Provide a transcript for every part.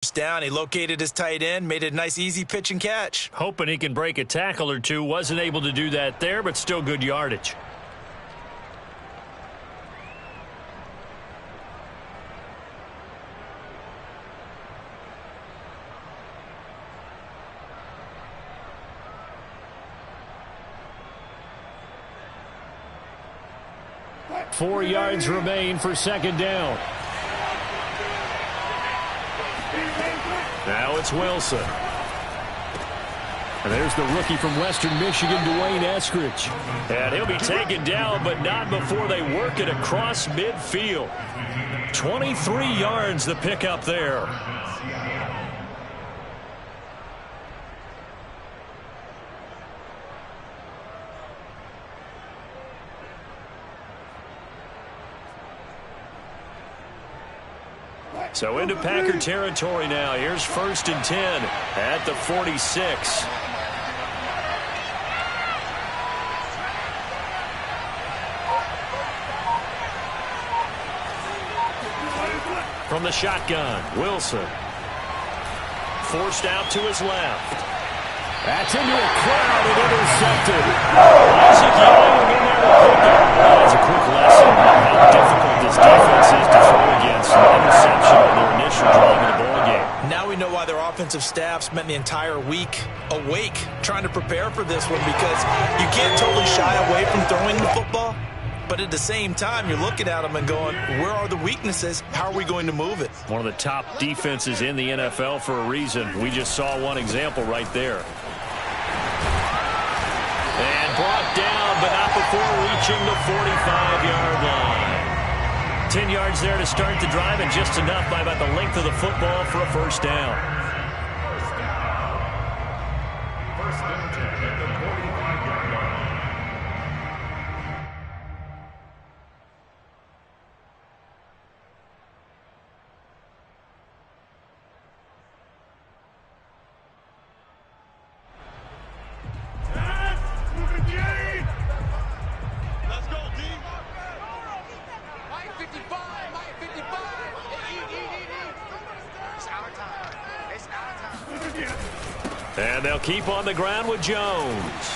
Down, he located his tight end, made it a nice easy pitch and catch. Hoping he can break a tackle or two. Wasn't able to do that there, but still good yardage. Four yards remain for second down. Now it's Wilson. And there's the rookie from Western Michigan, Dwayne Eskridge. And he'll be taken down, but not before they work it across midfield. 23 yards the pickup there. So into Packer territory now. Here's 1st and 10 at the 46. From the shotgun, Wilson. Forced out to his left. That's into a crowd and intercepted. Isaac Young in there to pick up. That's a quick lesson about how difficult this defense is to throw against. An interception on their initial drive of the ball game. Now we know why their offensive staff spent the entire week awake trying to prepare for this one, because you can't totally shy away from throwing the football. But at the same time, you're looking at them and going, where are the weaknesses? How are we going to move it? One of the top defenses in the NFL for a reason. We just saw one example right there. And brought down, but not before reaching the 45-yard line. 10 yards there to start the drive, and just enough by about the length of the football for a first down. First down 10 at the 45-yard line. And they'll keep on the ground with Jones.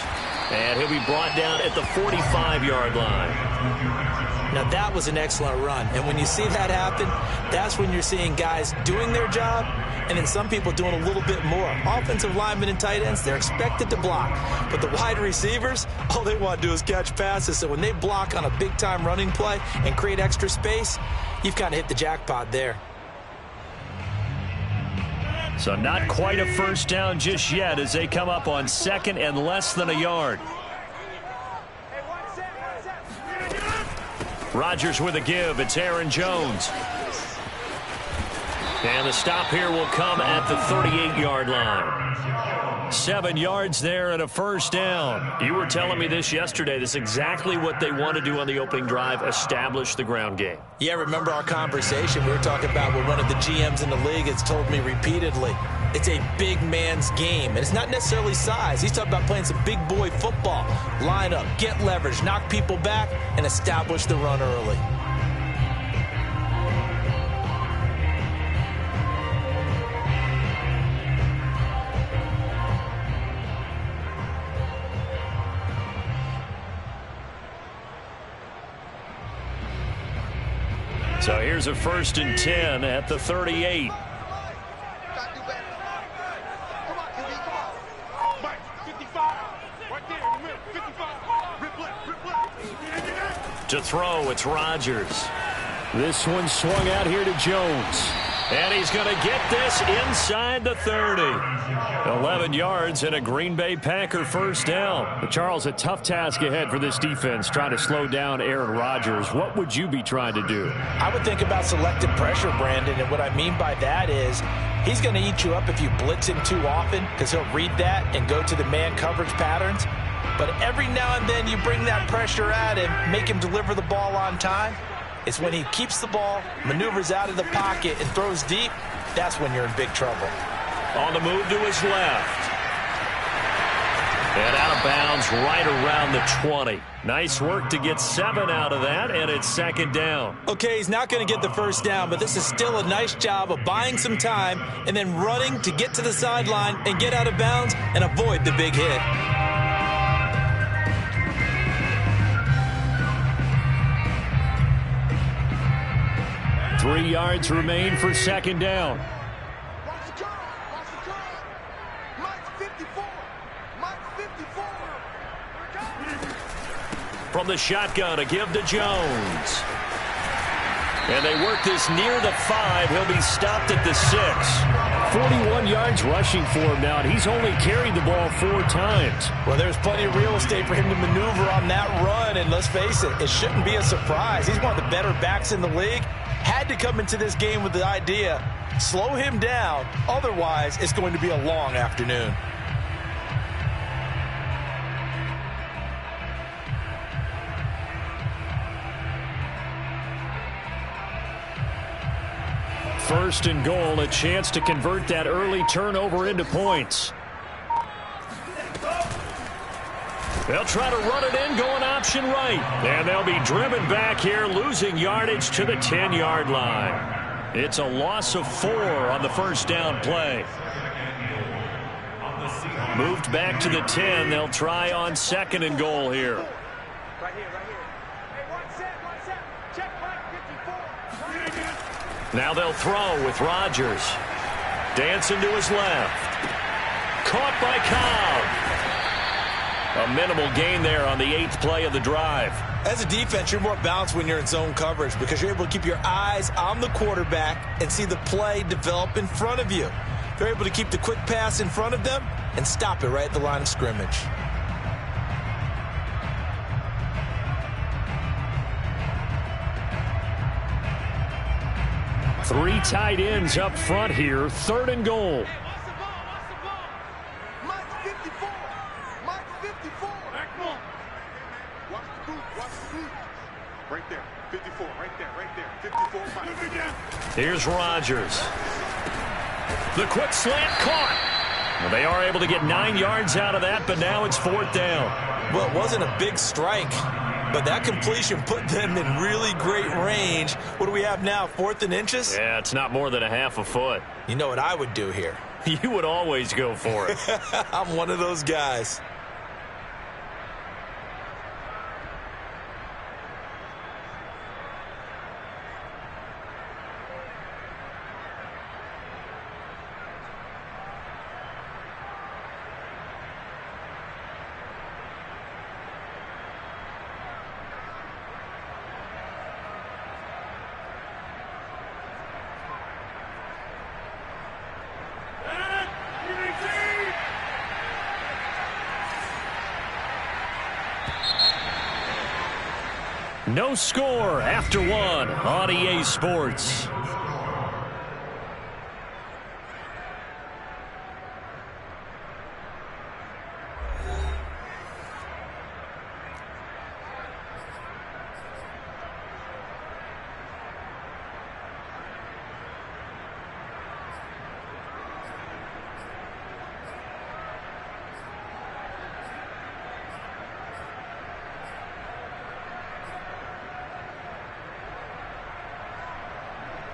And he'll be brought down at the 45-yard line. Now that was an excellent run. And when you see that happen, that's when you're seeing guys doing their job and then some people doing a little bit more. Offensive linemen and tight ends, they're expected to block. But the wide receivers, all they want to do is catch passes. So when they block on a big-time running play and create extra space, you've kind of hit the jackpot there. So not quite a first down just yet as they come up on second and less than a yard. Rodgers with a give. It's Aaron Jones. And the stop here will come at the 38-yard line. 7 yards there and a first down. You were telling me this yesterday. This is exactly what they want to do on the opening drive, establish the ground game. Yeah, remember our conversation we were talking about with one of the GMs in the league has told me repeatedly. It's a big man's game, and it's not necessarily size. He's talking about playing some big boy football. Line up, get leverage, knock people back, and establish the run early. So here's a 1st and 10 at the 38. To throw, it's Rodgers. This one swung out here to Jones. And he's going to get this inside the 30. 11 yards and a Green Bay Packer first down. But Charles, a tough task ahead for this defense, trying to slow down Aaron Rodgers. What would you be trying to do? I would think about selective pressure, Brandon, and what I mean by that is he's going to eat you up if you blitz him too often, because he'll read that and go to the man coverage patterns. But every now and then you bring that pressure at him, make him deliver the ball on time. It's when he keeps the ball, maneuvers out of the pocket, and throws deep, that's when you're in big trouble. On the move to his left. And out of bounds right around the 20. Nice work to get 7 out of that, and it's second down. Okay, he's not going to get the first down, but this is still a nice job of buying some time and then running to get to the sideline and get out of bounds and avoid the big hit. Three yards remain for second down. From the shotgun, a give to Jones. And they work this near the 5. He'll be stopped at the 6. 41 yards rushing for him now, and he's only carried the ball 4 times. Well, there's plenty of real estate for him to maneuver on that run, and let's face it, it shouldn't be a surprise. He's one of the better backs in the league. Had to come into this game with the idea, slow him down, otherwise it's going to be a long afternoon. First and goal, a chance to convert that early turnover into points. They'll try to run it in, going option right. And they'll be driven back here, losing yardage to the 10-yard line. It's a loss of 4 on the first down play. Moved back to the 10. They'll try on second and goal here. Right here, right here. Hey, one set. Check right, 54. Now they'll throw with Rodgers. Dancing to his left. Caught by Cobb. A minimal gain there on the 8th play of the drive. As a defense, you're more balanced when you're in zone coverage because you're able to keep your eyes on the quarterback and see the play develop in front of you. They're able to keep the quick pass in front of them and stop it right at the line of scrimmage. Three tight ends up front here. Third and goal. Right there, 54, right there, 54. Here's Rodgers. The quick slant caught. Well, they are able to get 9 yards out of that, but now it's 4th down. Well, it wasn't a big strike, but that completion put them in really great range. What do we have now, 4th and inches? Yeah, it's not more than a half a foot. You know what I would do here? You would always go for it. I'm one of those guys. No score after 1 on EA Sports.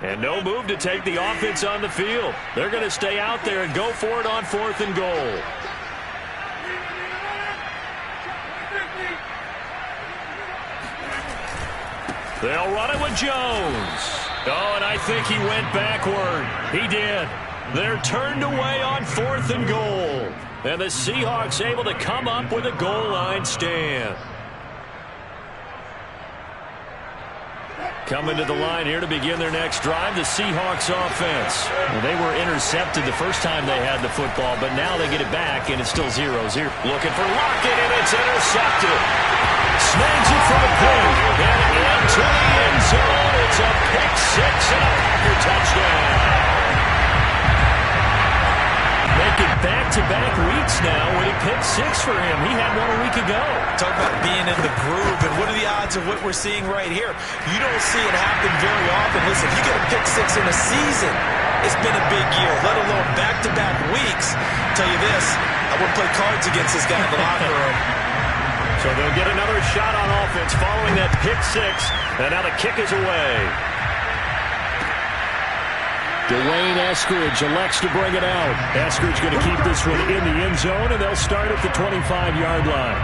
And no move to take the offense on the field. They're going to stay out there and go for it on 4th and goal. They'll run it with Jones. Oh, and I think he went backward. He did. They're turned away on 4th and goal. And the Seahawks able to come up with a goal line stand. Coming to the line here to begin their next drive, the Seahawks offense. Well, they were intercepted the first time they had the football, but now they get it back, and it's still 0-0. Looking for Lockett, and it's intercepted. Snags it for the pick, and into the end zone. It's a pick 6 and a Packer touchdown. Making back-to-back weeks now with a pick 6 for him. He had one a week ago. Talk about being in the groove, and what are the odds of what we're seeing right here? You don't see it happen very often. Listen, if you get a pick 6 in a season, it's been a big year, let alone back-to-back weeks. I'll tell you this, I wouldn't play cards against this guy in the locker room. So they'll get another shot on offense following that pick six. And now the kick is away. Dwayne Eskridge elects to bring it out. Eskridge going to keep this one in the end zone, and they'll start at the 25-yard line.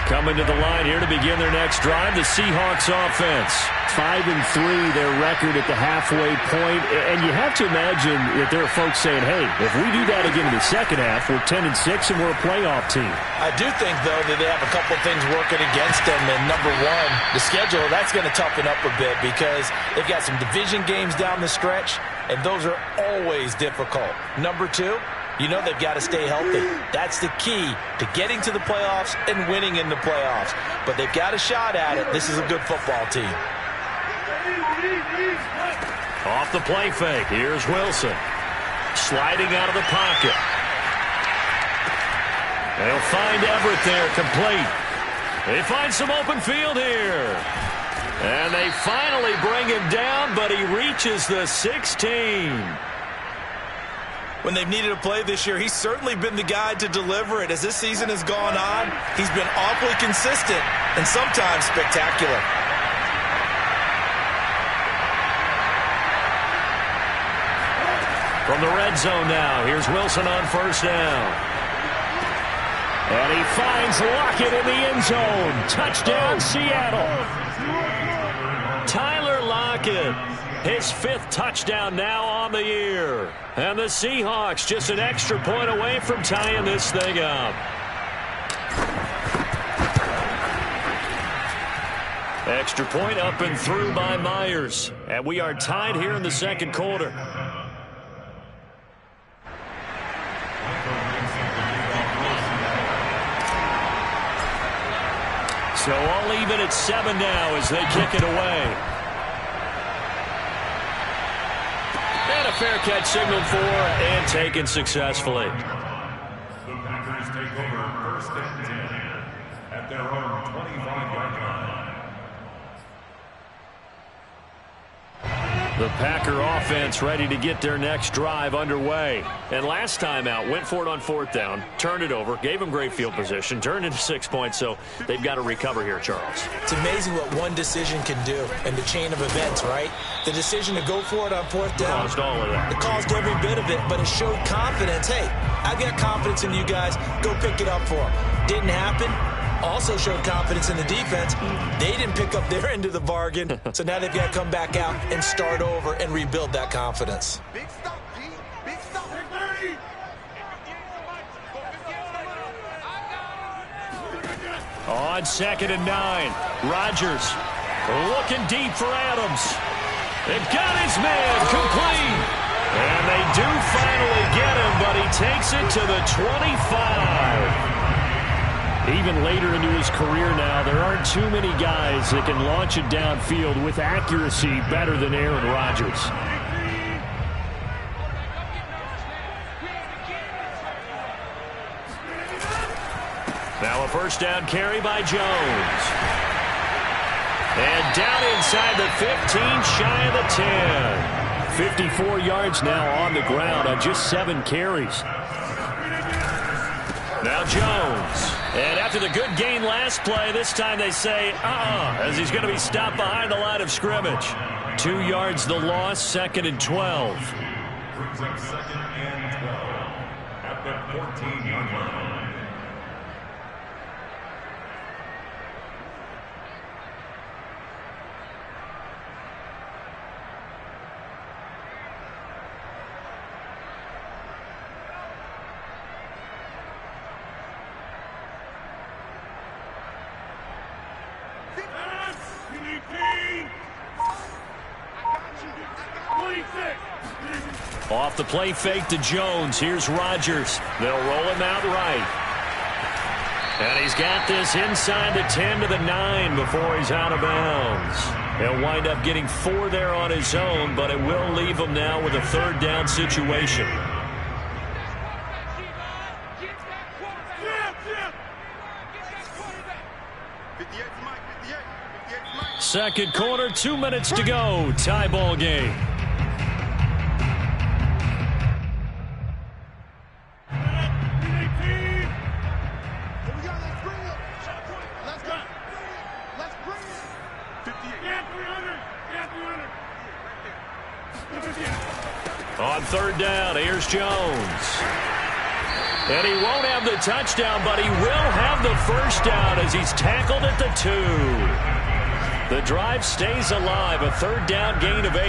Coming to the line here to begin their next drive, the Seahawks offense. 5-3, their record at the halfway point. And you have to imagine that there are folks saying, hey, if we do that again in the second half, we're 10-6 and we're a playoff team. I do think, though, that they have a couple of things working against them. And number one, the schedule, that's going to toughen up a bit because they've got some division games down the stretch, and those are always difficult. Number two, you know they've got to stay healthy. That's the key to getting to the playoffs and winning in the playoffs. But they've got a shot at it. This is a good football team. Off the play fake. Here's Wilson. Sliding out of the pocket. They'll find Everett there, complete. They find some open field here. And they finally bring him down, but he reaches the 16. When they've needed a play this year, he's certainly been the guy to deliver it. As this season has gone on, he's been awfully consistent and sometimes spectacular. From the red zone now, here's Wilson on first down. And he finds Lockett in the end zone. Touchdown, Seattle. Tyler Lockett, his fifth touchdown now on the year. And the Seahawks just an extra point away from tying this thing up. Extra point up and through by Myers. And we are tied here in the second quarter. So all even at 7 now as they kick it away. And a fair catch signaled for and taken successfully. The Packers take over first and 10 at their own 25-yard line. The Packer offense ready to get their next drive underway. And last time out, went for it on fourth down, turned it over, gave them great field position, turned into 6 points, so they've got to recover here, Charles. It's amazing what one decision can do in the chain of events, right? The decision to go for it on fourth down. Caused all of that. It caused every bit of it, but it showed confidence. Hey, I've got confidence in you guys. Go pick it up for them. Didn't happen. Also showed confidence in the defense. They didn't pick up their end of the bargain, so now they've got to come back out and start over and rebuild that confidence. Big stop, G. Big stop. On 2nd and 9, Rodgers looking deep for Adams. They've got his man complete. And they do finally get him, but he takes it to the 25. Even later into his career now, there aren't too many guys that can launch it downfield with accuracy better than Aaron Rodgers. Now a first down carry by Jones. And down inside the 15, shy of the 10. 54 yards now on the ground on just 7 carries. Now Jones. And after the good gain last play, this time they say, as he's going to be stopped behind the line of scrimmage. 2 yards the loss, 2nd and 12. Brings up 2nd and 12 at the 14-yard line. Off the play fake to Jones. Here's Rodgers. They'll roll him out right. And he's got this inside the 10 to the 9 before he's out of bounds. He'll wind up getting 4 there on his own, but it will leave him now with a 3rd down situation. Second quarter, 2 minutes to go. Tie ball game. On third down, here's Jones. And he won't have the touchdown, but he will have the first down as he's tackled at the 2. The drive stays alive, a third down gain of 8.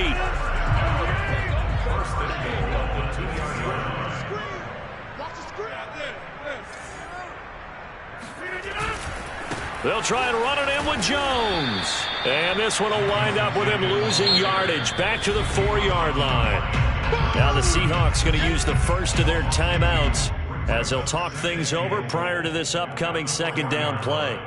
They'll try and run it in with Jones. And this one will wind up with him losing yardage back to the 4-yard line. Now the Seahawks going to use the first of their timeouts as they'll talk things over prior to this upcoming second down play.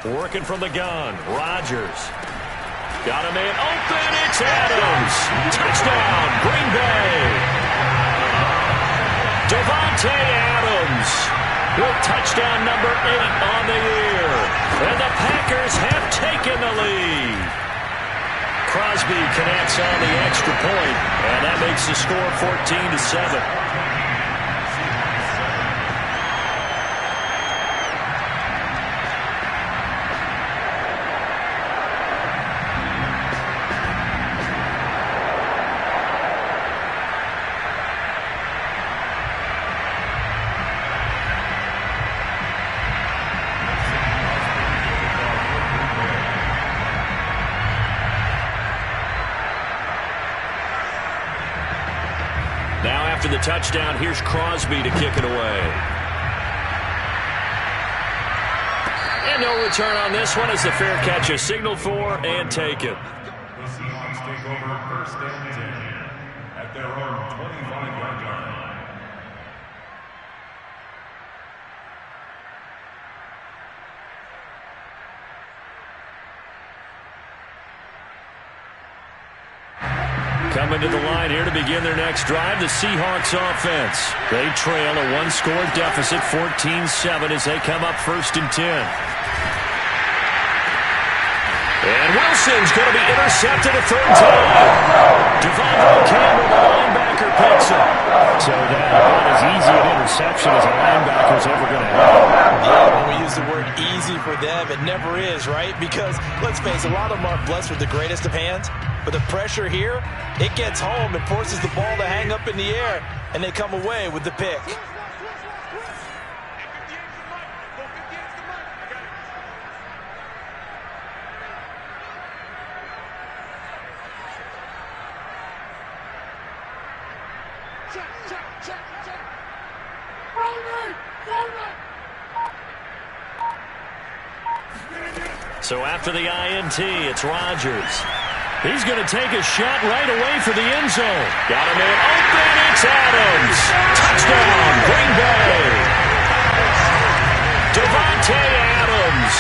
Working from the gun, Rodgers. Got a man open, it's Adams. Touchdown, Green Bay. Davante Adams with touchdown number 8 on the year. And the Packers have taken the lead. Crosby connects on the extra point, and that makes the score 14-7. After the touchdown, here's Crosby to kick it away. And no return on this one as the fair catch is signaled for and taken. The Seahawks take over first and 10 at their own 25-yard line. Coming to the line here to begin their next drive, the Seahawks offense. They trail a one-score deficit, 14-7, as they come up first and 10. And Wilson's going to be intercepted a third time. Devondre Campbell, the linebacker, picks up. So that about as easy an interception as a linebacker's ever going to have. Yeah, when we use the word easy for them, it never is, right? Because, let's face it, a lot of them aren't blessed with the greatest of hands. But the pressure here, it gets home and forces the ball to hang up in the air, and they come away with the pick. So after the INT, it's Rodgers. He's going to take a shot right away for the end zone. Got a man open. It's Adams. Touchdown, Green Bay. Davante Adams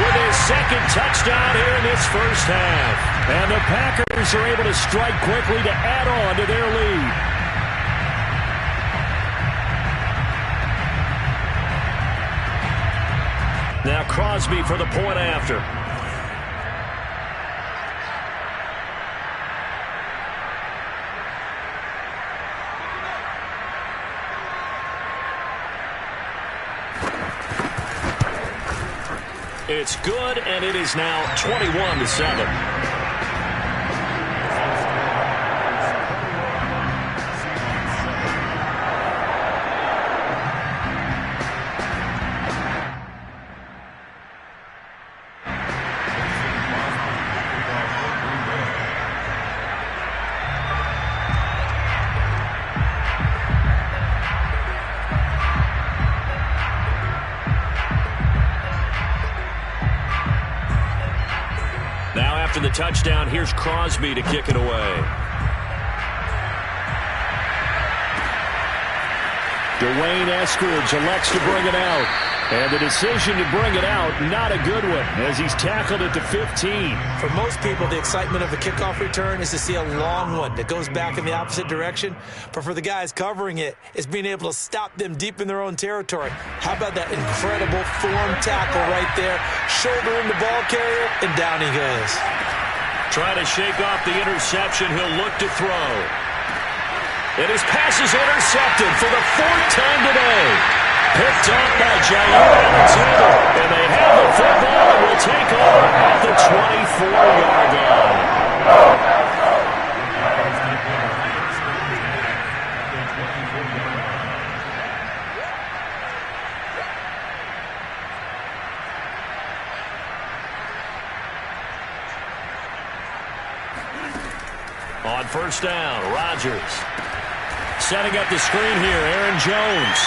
with his second touchdown here in this first half. And the Packers are able to strike quickly to add on to their lead. Now Crosby for the point after. It's good, and it is now 21-7. after the touchdown. Here's Crosby to kick it away. Dwayne Eskridge elects to bring it out. And the decision to bring it out, not a good one, as he's tackled it to 15. For most people, the excitement of a kickoff return is to see a long one that goes back in the opposite direction. But for the guys covering it, it's being able to stop them deep in their own territory. How about that incredible form tackle right there? Shoulder in the ball carrier, and down he goes. Trying to shake off the interception, he'll look to throw. And his pass is intercepted for the 4th time today. Picked off by Jair Alexander. And they have the football and will take over at the 24-yard line. On first down, Rodgers. Setting up the screen here, Aaron Jones.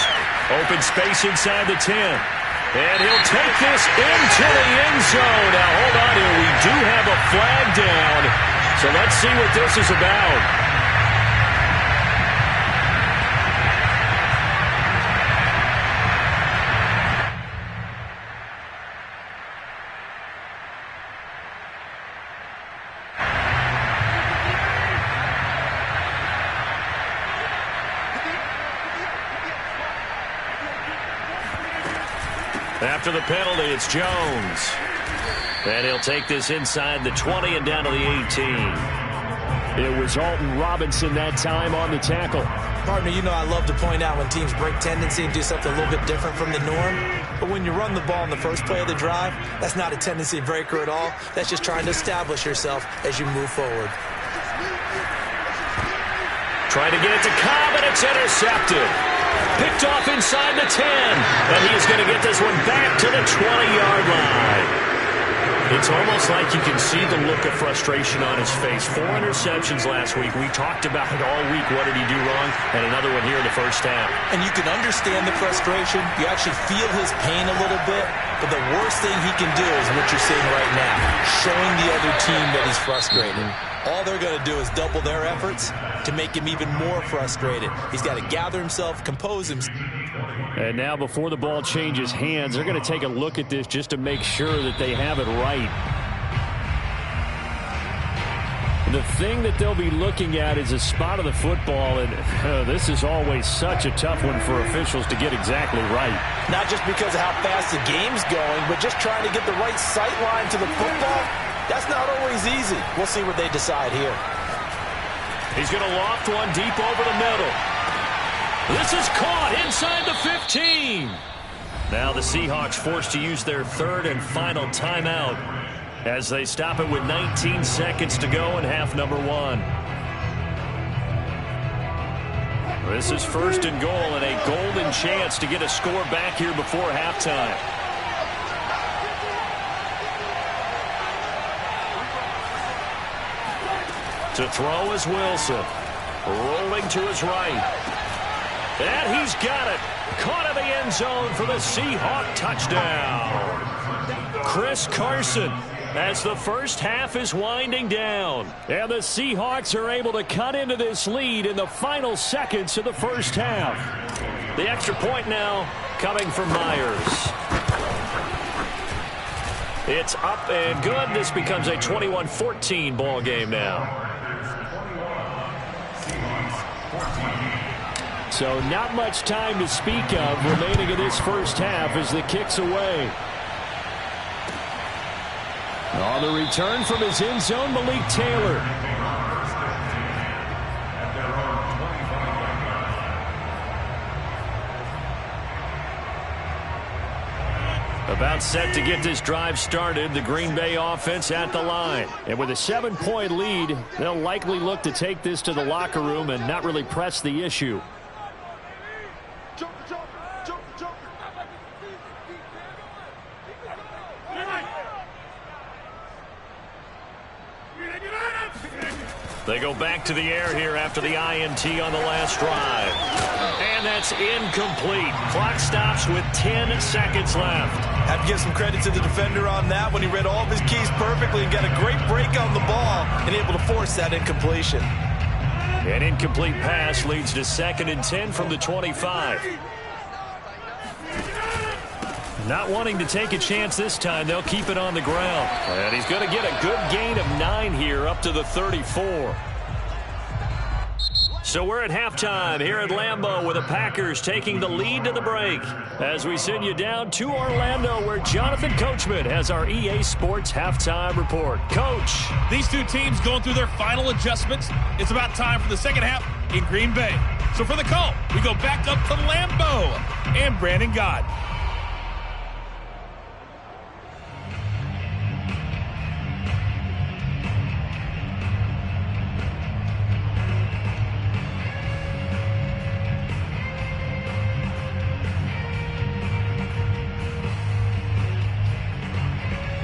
Open space inside the 10. And he'll take this into the end zone. Now, hold on here. We do have a flag down. So let's see what this is about. After the penalty, it's Jones. And he'll take this inside the 20 and down to the 18. It was Alton Robinson that time on the tackle. Partner, you know I love to point out when teams break tendency and do something a little bit different from the norm. But when you run the ball in the first play of the drive, that's not a tendency breaker at all. That's just trying to establish yourself as you move forward. Trying to get it to Cobb, and it's intercepted. Picked off inside the 10. And he's going to get this one back to the 20-yard line. It's almost like you can see the look of frustration on his face. 4 interceptions last week. We talked about it all week. What did he do wrong? And another one here in the first half. And you can understand the frustration. You actually feel his pain a little bit. But the worst thing he can do is what you're seeing right now, showing the other team that he's frustrated. All they're going to do is double their efforts to make him even more frustrated. He's got to gather himself, compose himself. And now before the ball changes hands, they're going to take a look at this just to make sure that they have it right. The thing that they'll be looking at is a spot of the football, and this is always such a tough one for officials to get exactly right. Not just because of how fast the game's going, but just trying to get the right sight line to the football. That's not always easy. We'll see what they decide here. He's going to loft one deep over the middle. This is caught inside the 15. Now the Seahawks forced to use their third and final timeout as they stop it with 19 seconds to go in half number 1. This is first and goal and a golden chance to get a score back here before halftime. To throw is Wilson. Rolling to his right. And he's got it. Caught in the end zone for the Seahawk touchdown. Chris Carson as the first half is winding down. And the Seahawks are able to cut into this lead in the final seconds of the first half. The extra point now coming from Myers. It's up and good. This becomes a 21-14 ball game now. So not much time to speak of remaining in this first half as the kick's away. On the return from his end zone, Malik Taylor. About set to get this drive started, the Green Bay offense at the line. And with a 7-point lead, they'll likely look to take this to the locker room and not really press the issue. They go back to the air here after the INT on the last drive. And that's incomplete. Clock stops with 10 seconds left. Have to give some credit to the defender on that when he read all of his keys perfectly and got a great break on the ball and able to force that incompletion. An incomplete pass leads to 2nd and 10 from the 25. Not wanting to take a chance this time, they'll keep it on the ground. And he's going to get a good gain of 9 here up to the 34. So we're at halftime here at Lambeau with the Packers taking the lead to the break. As we send you down to Orlando where Jonathan Coachman has our EA Sports halftime report. Coach. These two teams going through their final adjustments. It's about time for the second half in Green Bay. So for the call, we go back up to Lambeau and Brandon Gott.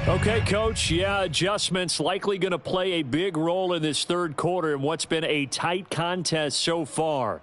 Okay, Coach, yeah, adjustments likely going to play a big role in this third quarter in what's been a tight contest so far.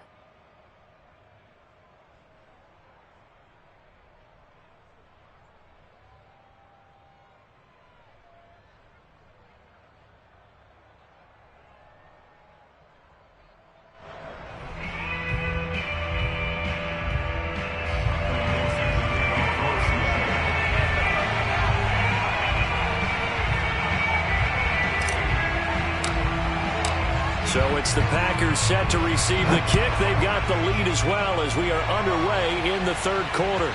So it's the Packers set to receive the kick. They've got the lead as well as we are underway in the third quarter.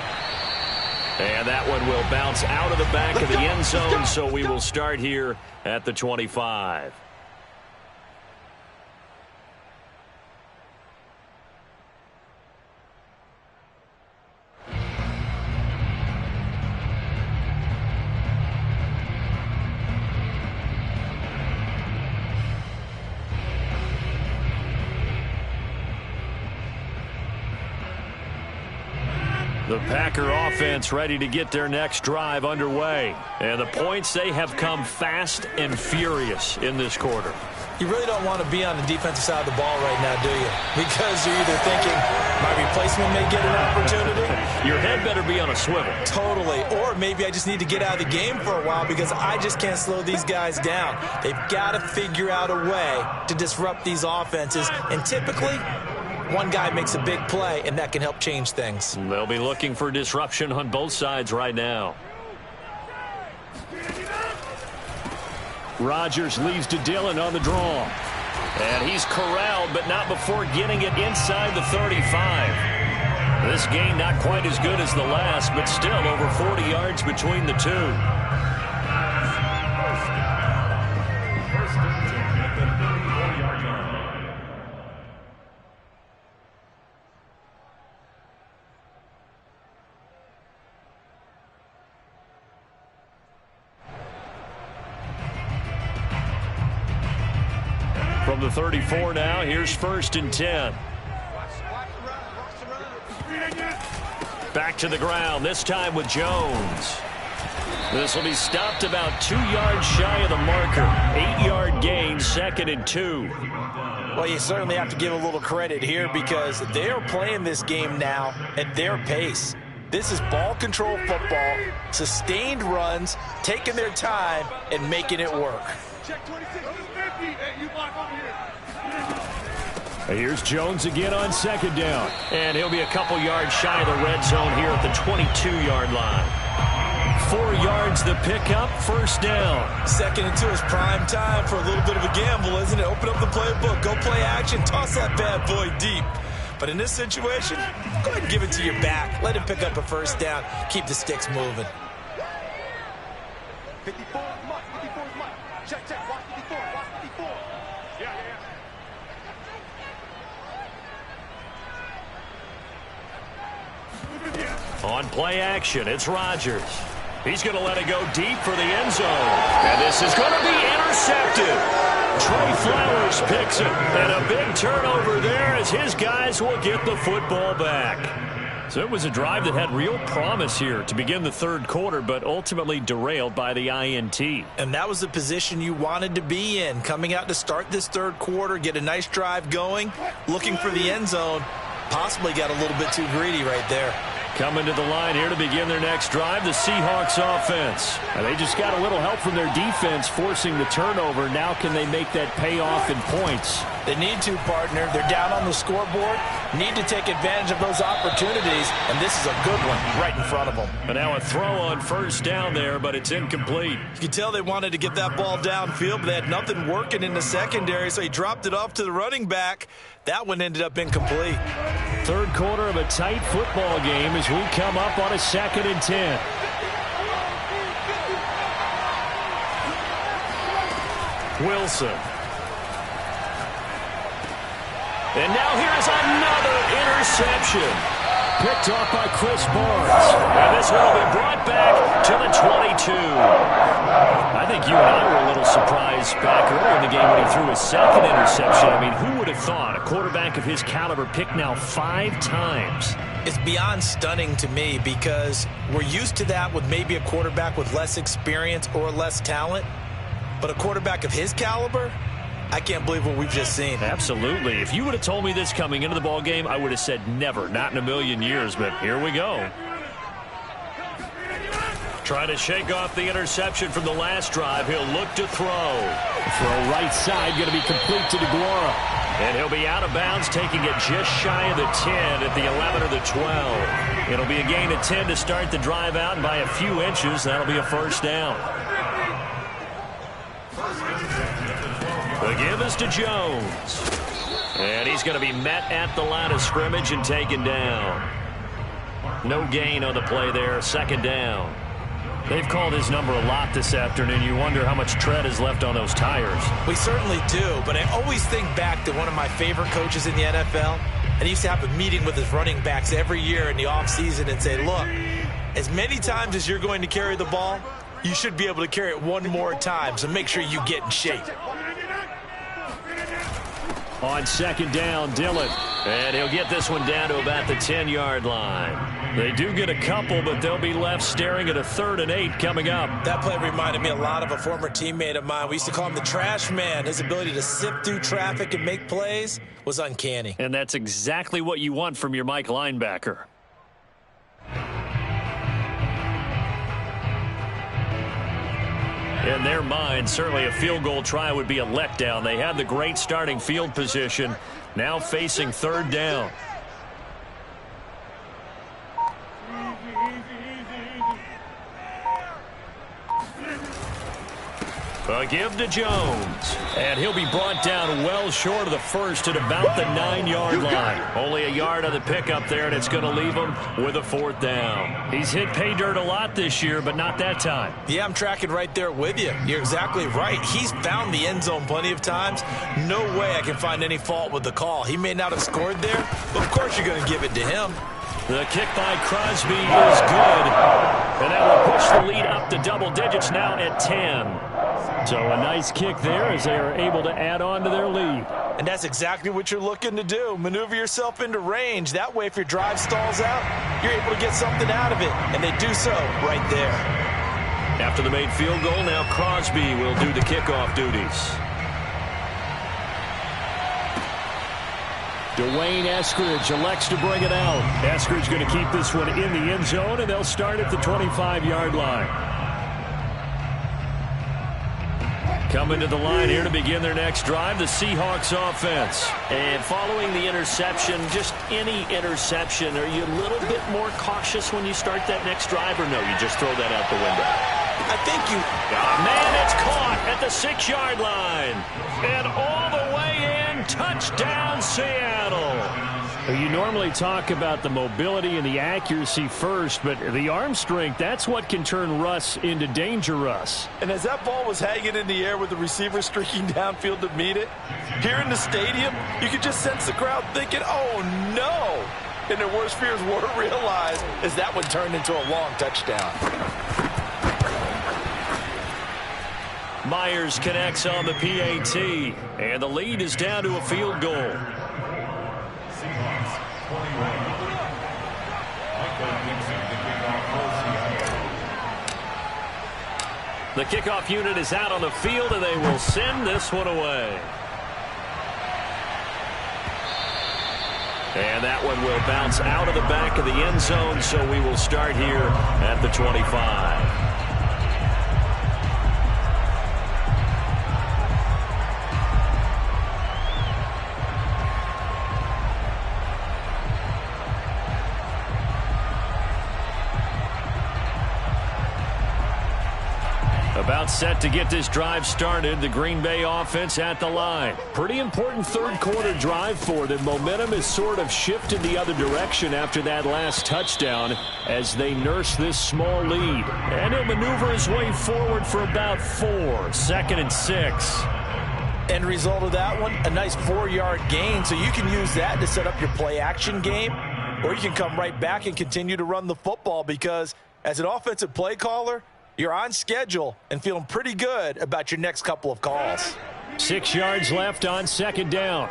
And that one will bounce out of the back of the end zone, so we will start here at the 25. The Packer offense ready to get their next drive underway. And the points, they have come fast and furious in this quarter. You really don't want to be on the defensive side of the ball right now, do you? Because you're either thinking, my replacement may get an opportunity. Your head better be on a swivel. Totally. Or maybe I just need to get out of the game for a while because I just can't slow these guys down. They've got to figure out a way to disrupt these offenses. And typically, one guy makes a big play, and that can help change things. They'll be looking for disruption on both sides right now. Rodgers leads to Dillon on the draw. And he's corralled, but not before getting it inside the 35. This game not quite as good as the last, but still over 40 yards between the two. From the 34 now, here's 1st and 10. Back to the ground, this time with Jones. This will be stopped about 2 yards shy of the marker. 8-yard gain, 2nd and 2. Well, you certainly have to give a little credit here because they are playing this game now at their pace. This is ball control football, sustained runs, taking their time, and making it work. Check 26. 50. Hey, you block over here. Here's Jones again on 2nd down. And he'll be a couple yards shy of the red zone here at the 22-yard line. 4 yards the pickup, 1st down. 2nd and 2 is prime time for a little bit of a gamble, isn't it? Open up the playbook, go play action, toss that bad boy deep. But in this situation, go ahead and give it to your back. Let him pick up a 1st down. Keep the sticks moving. 54 is Mike. 54 is Mike. Check. Watch 54. Watch 54. Yeah. On play action, it's Rodgers. He's going to let it go deep for the end zone. And this is going to be intercepted. Trey Flowers picks it. And a big turnover there as his guys will get the football back. So it was a drive that had real promise here to begin the third quarter, but ultimately derailed by the INT. And that was the position you wanted to be in, coming out to start this third quarter, get a nice drive going, looking for the end zone. Possibly got a little bit too greedy right there. Coming to the line here to begin their next drive, the Seahawks offense. And they just got a little help from their defense forcing the turnover. Now can they make that pay off in points? They need to, partner. They're down on the scoreboard. Need to take advantage of those opportunities, and this is a good one right in front of them. And now a throw on first down there, but it's incomplete. You can tell they wanted to get that ball downfield, but they had nothing working in the secondary, so he dropped it off to the running back. That one ended up incomplete. Third quarter of a tight football game as we come up on a 2nd and 10. Wilson. And now here's another interception. Picked off by Chris Barnes. And this one will be brought back to the 22. I think you and I were a little surprised back earlier in the game when he threw his 2nd interception. I mean, who would have thought a quarterback of his caliber picked now 5 times? It's beyond stunning to me because we're used to that with maybe a quarterback with less experience or less talent. But a quarterback of his caliber, I can't believe what we've just seen. Absolutely. If you would have told me this coming into the ball game, I would have said never, not in a million years, but here we go. Trying to shake off the interception from the last drive. He'll look to throw. Throw right side, going to be complete to DeGuara. And he'll be out of bounds, taking it just shy of the 10 at the 11 or the 12. It'll be a gain of 10 to start the drive out, and by a few inches, that'll be a first down. The give is to Jones. And he's going to be met at the line of scrimmage and taken down. No gain on the play there, 2nd down. They've called his number a lot this afternoon. You wonder how much tread is left on those tires. We certainly do, but I always think back to one of my favorite coaches in the NFL, and he used to have a meeting with his running backs every year in the offseason and say, look, as many times as you're going to carry the ball, you should be able to carry it one more time, so make sure you get in shape. On 2nd down, Dillon. And he'll get this one down to about the 10-yard line. They do get a couple, but they'll be left staring at a 3rd and 8 coming up. That play reminded me a lot of a former teammate of mine. We used to call him the trash man. His ability to sift through traffic and make plays was uncanny. And that's exactly what you want from your Mike linebacker. In their mind, certainly a field goal try would be a letdown. They had the great starting field position, now facing 3rd down. A give to Jones. And he'll be brought down well short of the first at about the 9-yard line. Only a yard on the pickup there, and it's going to leave him with a 4th down. He's hit pay dirt a lot this year, but not that time. Yeah, I'm tracking right there with you. You're exactly right. He's found the end zone plenty of times. No way I can find any fault with the call. He may not have scored there, but of course you're going to give it to him. The kick by Crosby is good. And that will push the lead up to double digits now at 10. So a nice kick there as they are able to add on to their lead. And that's exactly what you're looking to do. Maneuver yourself into range. That way, if your drive stalls out, you're able to get something out of it. And they do so right there. After the made field goal, now Crosby will do the kickoff duties. Dwayne Eskridge elects to bring it out. Eskridge going to keep this one in the end zone, and they'll start at the 25-yard line. Coming to the line here to begin their next drive, the Seahawks offense. And following the interception, just any interception, are you a little bit more cautious when you start that next drive, or no, you just throw that out the window? I think you... Man, it's caught at the 6-yard line. And all the way in, touchdown Seattle. You normally talk about the mobility and the accuracy first, but the arm strength, that's what can turn Russ into danger Russ. And as that ball was hanging in the air with the receiver streaking downfield to meet it, here in the stadium, you could just sense the crowd thinking, oh no! And their worst fears were realized as that one turned into a long touchdown. Myers connects on the PAT, and the lead is down to a field goal. The kickoff unit is out on the field, and they will send this one away. And that one will bounce out of the back of the end zone, so we will start here at the 25. About set to get this drive started. The Green Bay offense at the line. Pretty important third quarter drive for them. Momentum has sort of shifted the other direction after that last touchdown as they nurse this small lead. And he'll maneuver his way forward for about 4. 2nd and 6. End result of that one, a nice 4-yard gain. So you can use that to set up your play action game, or you can come right back and continue to run the football, because as an offensive play caller, you're on schedule and feeling pretty good about your next couple of calls. 6 yards left on 2nd down.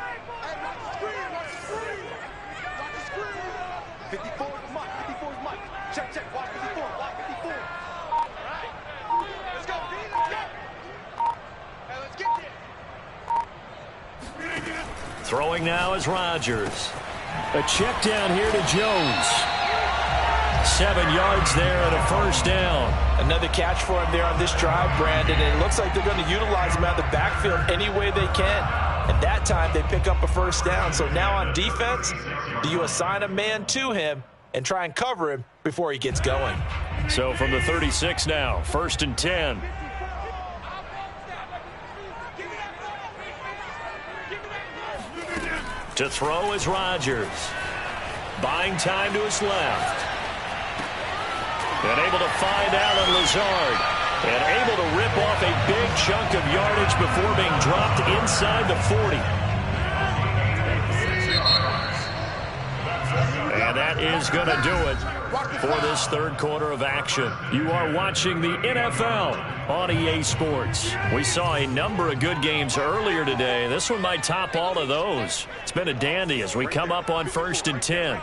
54 is Mike. 54 is Mike. Check. Watch 54. Watch 54. All right. Let's go. Hey, let's get there. Throwing now is Rodgers. A check down here to Jones. 7 yards there and a 1st down. Another catch for him there on this drive, Brandon, and it looks like they're going to utilize him out of the backfield any way they can. And that time they pick up a 1st down. So now on defense, do you assign a man to him and try and cover him before he gets going? So from the 36 now, 1st and 10. To throw is Rodgers. Buying time to his left. And able to find Allen Lazard. And able to rip off a big chunk of yardage before being dropped inside the 40. And that is going to do it for this third quarter of action. You are watching the NFL on EA Sports. We saw a number of good games earlier today. This one might top all of those. It's been a dandy as we come up on 1st and 10.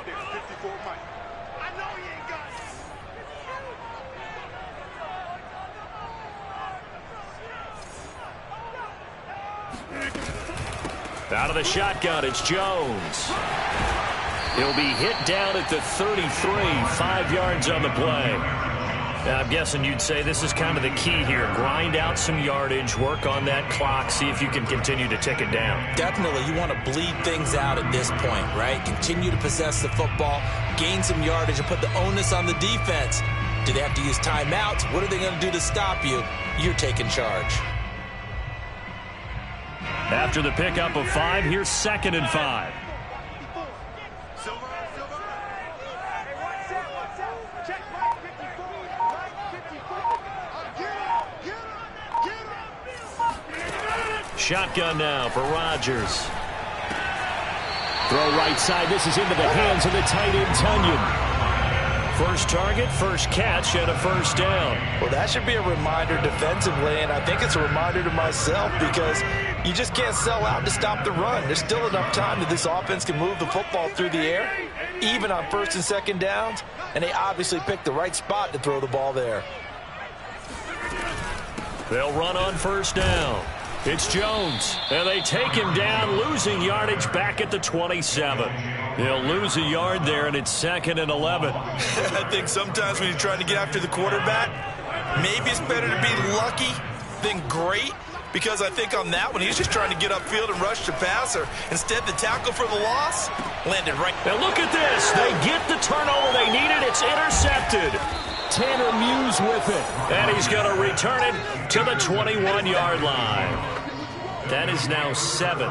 Out of the shotgun, it's Jones. He'll be hit down at the 33, 5 yards on the play. Now, I'm guessing you'd say this is kind of the key here. Grind out some yardage, work on that clock, see if you can continue to tick it down. Definitely. You want to bleed things out at this point, right? Continue to possess the football, gain some yardage, and put the onus on the defense. Do they have to use timeouts? What are they going to do to stop you? You're taking charge. After the pickup of 5, here's 2nd and 5. Shotgun now for Rodgers. Throw right side. This is into the hands of the tight end, Tunyon. First target, first catch, and a 1st down. Well, that should be a reminder defensively, and I think it's a reminder to myself, because you just can't sell out to stop the run. There's still enough time that this offense can move the football through the air, even on 1st and 2nd downs, and they obviously picked the right spot to throw the ball there. They'll run on 1st down. It's Jones, and they take him down, losing yardage back at the 27. He'll lose a yard there, and it's 2nd and 11. I think sometimes when you're trying to get after the quarterback, maybe it's better to be lucky than great, because I think on that one, he's just trying to get upfield and rush the passer. Instead, the tackle for the loss landed right. Now look at this. They get the turnover they needed. It's intercepted. Tanner Muse with it. And he's going to return it to the 21-yard line. That is now 7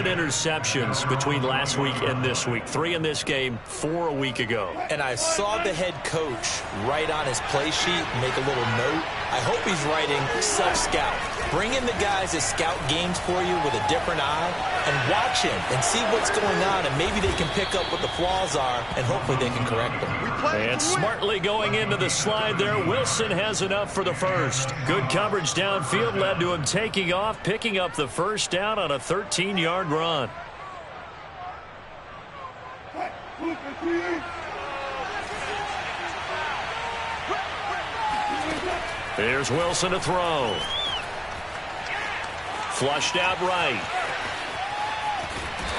interceptions between last week and this week. 3 in this game, 4 a week ago. And I saw the head coach write on his play sheet, make a little note. I hope he's writing self-scout. Bring in the guys that scout games for you with a different eye and watch him and see what's going on, and maybe they can pick up what the flaws are, and hopefully they can correct them. And smartly going into the slide there, Wilson has enough for the 1st. Good coverage downfield led to him taking off, picking up the 1st down on a 13-yard run. Here's Wilson to throw. Flushed out right.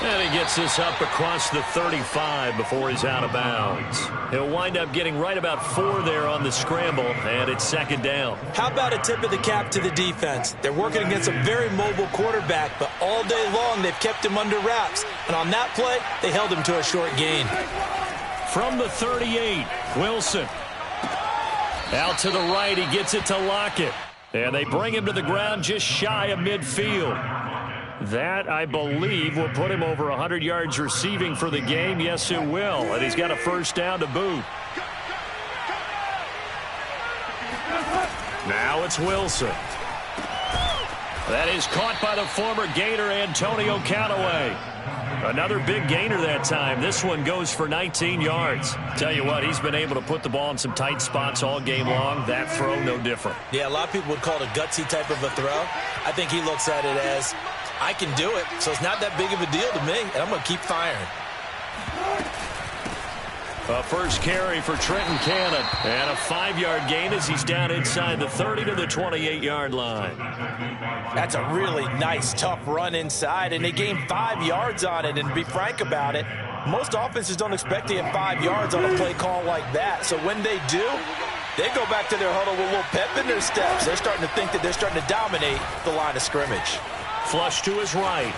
And he gets this up across the 35 before he's out of bounds. He'll wind up getting right about 4 there on the scramble, and it's second down. How about a tip of the cap to the defense? They're working against a very mobile quarterback, but all day long they've kept him under wraps. And on that play, they held him to a short gain. From the 38, Wilson. Out to the right, he gets it to Lockett. And they bring him to the ground just shy of midfield. That, I believe, will put him over 100 yards receiving for the game. Yes, it will. And he's got a first down to boot. Now it's Wilson. That is caught by the former Gator, Antonio Callaway. Another big gainer that time. This one goes for 19 yards. Tell you what, he's been able to put the ball in some tight spots all game long. That throw, no different. Yeah, a lot of people would call it a gutsy type of a throw. I think he looks at it as, I can do it, so it's not that big of a deal to me, and I'm going to keep firing. A first carry for Trenton Cannon, and a 5-yard gain as he's down inside the 30 to the 28-yard line. That's a really nice, tough run inside, and they gained 5 yards on it. And to be frank about it, most offenses don't expect to get 5 yards on a play call like that. So when they do, they go back to their huddle with a little pep in their steps. They're starting to think that they're starting to dominate the line of scrimmage. Flush to his right.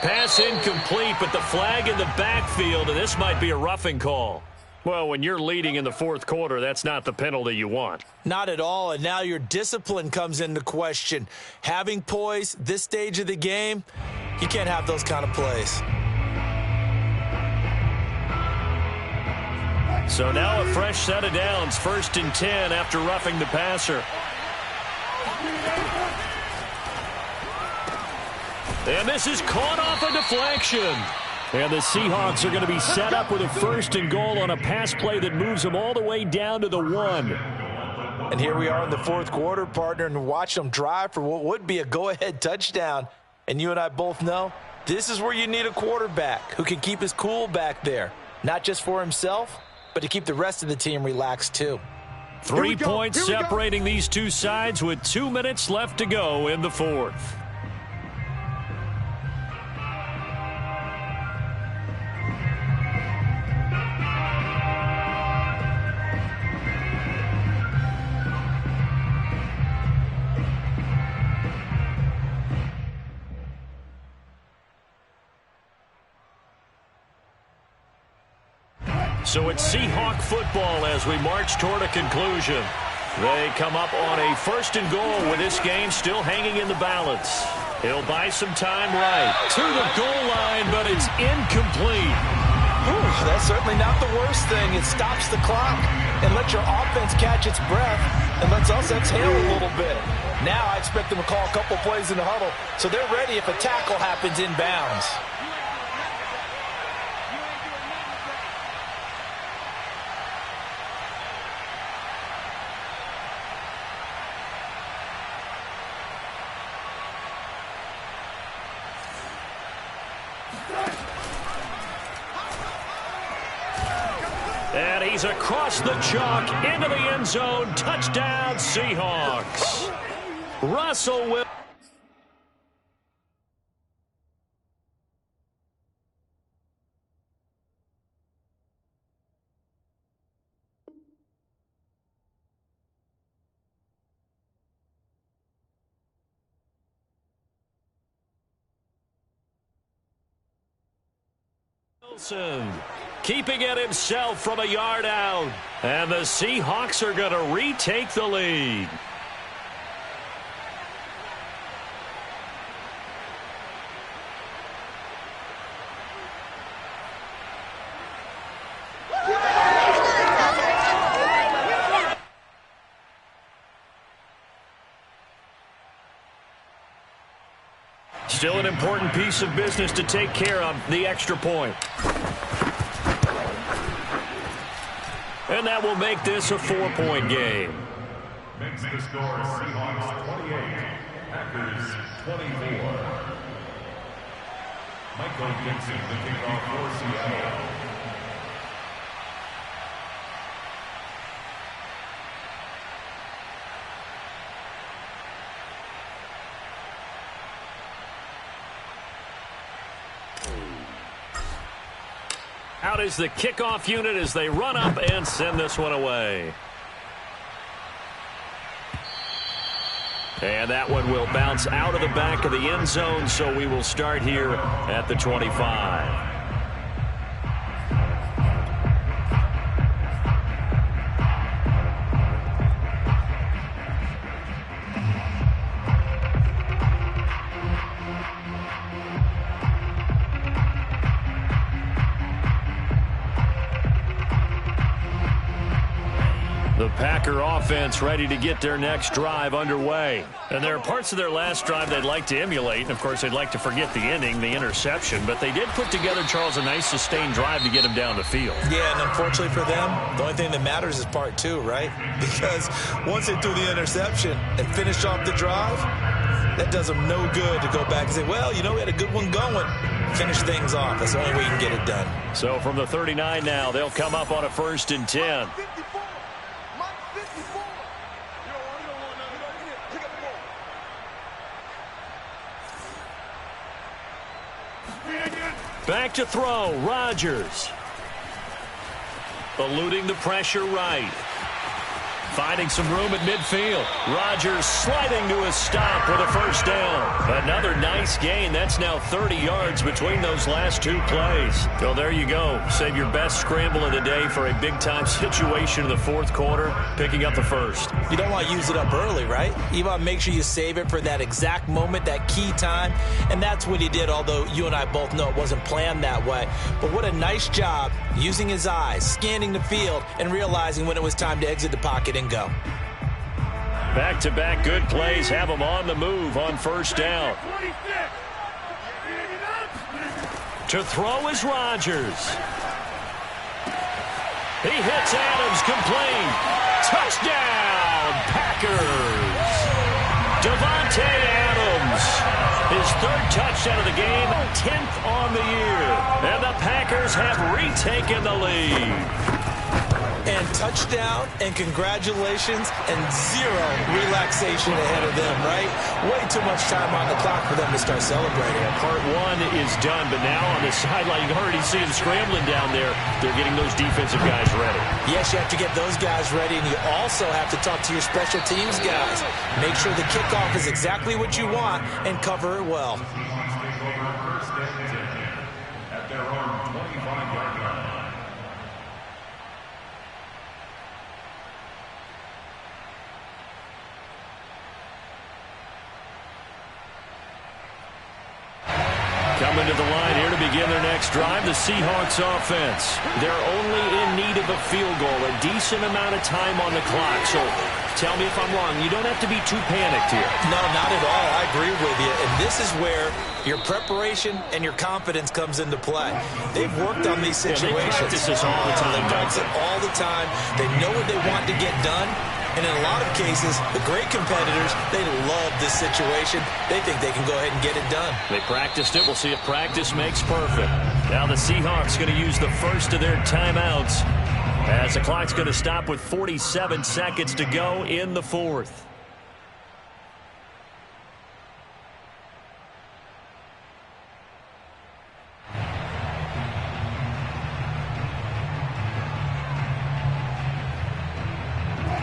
Pass incomplete, but the flag in the backfield, and this might be a roughing call. Well, when you're leading in the fourth quarter, that's not the penalty you want. Not at all, and now your discipline comes into question. Having poise this stage of the game, you can't have those kind of plays. So now a fresh set of downs, 1st and 10 after roughing the passer. And this is caught off a deflection. And the Seahawks are going to be set up with a 1st and goal on a pass play that moves them all the way down to the 1. And here we are in the fourth quarter, partner, and watch them drive for what would be a go-ahead touchdown. And you and I both know this is where you need a quarterback who can keep his cool back there, not just for himself, but to keep the rest of the team relaxed too. 3 points separating these two sides with 2 minutes left to go in the fourth. So it's Seahawk football as we march toward a conclusion. They come up on a 1st and goal with this game still hanging in the balance. He'll buy some time right to the goal line, but it's incomplete. Ooh, that's certainly not the worst thing. It stops the clock and lets your offense catch its breath and lets us exhale a little bit. Now I expect them to call a couple plays in the huddle so they're ready if a tackle happens inbounds. And he's across the chalk into the end zone. Touchdown, Seahawks. Russell Wilson keeping it himself from a yard out. And the Seahawks are going to retake the lead. Still an important piece of business to take care of, the extra point. And that will make this a 4-point game. Makes the score Seahawks 28, Packers 24. Michael Dixon, the kickoff for Seattle. Out is the kickoff unit as they run up and send this one away. And that one will bounce out of the back of the end zone, so we will start here at the 25. The Packer offense ready to get their next drive underway. And there are parts of their last drive they'd like to emulate. And, of course, they'd like to forget the ending, the interception. But they did put together, Charles, a nice sustained drive to get them down the field. Yeah, and unfortunately for them, the only thing that matters is part two, right? Because once they threw the interception and finished off the drive, that does them no good to go back and say, well, you know, we had a good one going. Finish things off. That's the only way you can get it done. So from the 39 now, they'll come up on a 1st and 10. Back to throw, Rodgers. Eluding the pressure right. Finding some room at midfield. Rodgers sliding to a stop with a 1st down. Another nice gain. That's now 30 yards between those last 2 plays. So there you go. Save your best scramble of the day for a big-time situation in the 4th quarter, picking up the 1st. You don't want to use it up early, right? You want to make sure you save it for that exact moment, that key time. And that's what he did, although you and I both know it wasn't planned that way. But what a nice job using his eyes, scanning the field, and realizing when it was time to exit the pocket and go. Back-to-back good plays have them on the move on 1st down. To throw is Rodgers. He hits Adams, complete. Touchdown, Packers. Davante Adams, his 3rd touchdown of the game, 10th on the year. And the Packers have retaken the lead. And touchdown and congratulations and zero relaxation ahead of them, right? Way too much time on the clock for them to start celebrating. Part 1 is done, but now on the sideline, you can already see them scrambling down there. They're getting those defensive guys ready. Yes, you have to get those guys ready, and you also have to talk to your special teams guys. Make sure the kickoff is exactly what you want and cover it well. At their own 25-yard line. Coming to the line here to begin their next drive, the Seahawks offense. They're only in need of a field goal, a decent amount of time on the clock. So tell me if I'm wrong. You don't have to be too panicked here. No, not at all. I agree with you. And this is where your preparation and your confidence comes into play. They've worked on these situations. They practice this all the time. They practice it all the time. They know what they want to get done. And in a lot of cases, the great competitors, they love this situation. They think they can go ahead and get it done. They practiced it. We'll see if practice makes perfect. Now the Seahawks going to use the first of their timeouts as the clock's going to stop with 47 seconds to go in the 4th.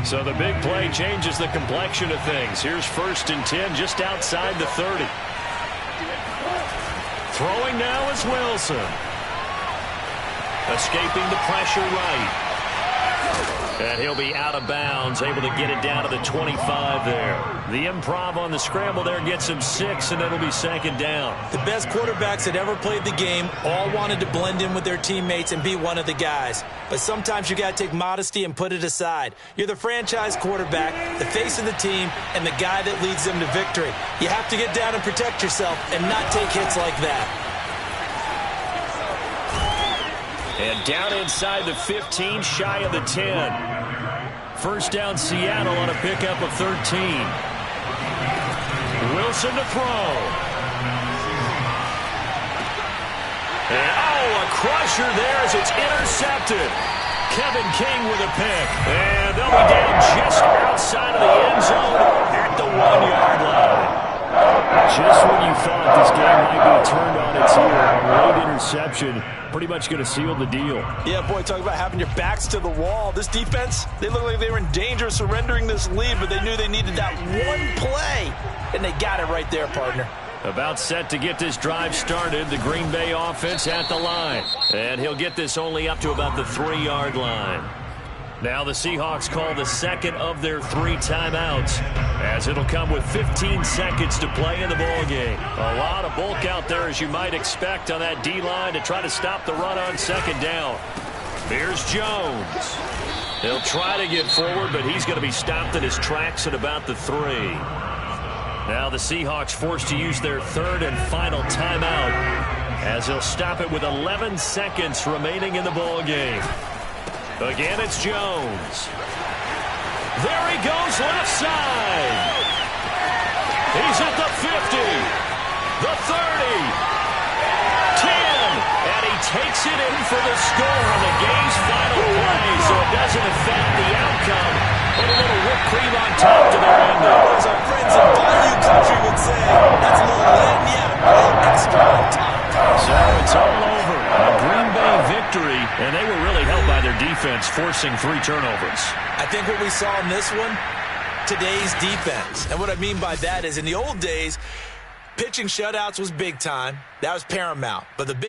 So the big play changes the complexion of things. Here's 1st and 10 just outside the 30. Throwing now is Wilson. Escaping the pressure right. And he'll be out of bounds, able to get it down to the 25 there. The improv on the scramble there gets him 6, and it'll be 2nd down. The best quarterbacks that ever played the game all wanted to blend in with their teammates and be one of the guys. But sometimes you got to take modesty and put it aside. You're the franchise quarterback, the face of the team, and the guy that leads them to victory. You have to get down and protect yourself and not take hits like that. And down inside the 15, shy of the 10. 1st down Seattle on a pickup of 13. Wilson to throw. And a crusher there as it's intercepted. Kevin King with a pick. And they'll be down just outside of the end zone at the 1-yard line. Just when you thought this game might be turned on its ear, a late interception interception pretty much going to seal the deal. Yeah, boy, talk about having your backs to the wall. This defense, they look like they were in danger of surrendering this lead, but they knew they needed that one play, and they got it right there, partner. About set to get this drive started, the Green Bay offense at the line. And he'll get this only up to about the 3-yard line. Now the Seahawks call the second of their 3 timeouts, as it'll come with 15 seconds to play in the ballgame. A lot of bulk out there, as you might expect, on that D-line to try to stop the run on second down. Here's Jones. He'll try to get forward, but he's going to be stopped in his tracks at about the 3. Now the Seahawks forced to use their 3rd and final timeout, as he'll stop it with 11 seconds remaining in the ballgame. Again, it's Jones. There he goes, left side. He's at the 50, the 30, 10, and he takes it in for the score on the game's final play, so it doesn't affect the outcome. Put a little whipped cream on top to their ending. As our friends in Bayou Country would say, that's a little lagniappe, a little extra on top. So it's all over. A Green Bay victory, and they were really helped by their defense, forcing 3 turnovers. I think what we saw in this one, today's defense. And what I mean by that is in the old days, pitching shutouts was big time. That was paramount. But the big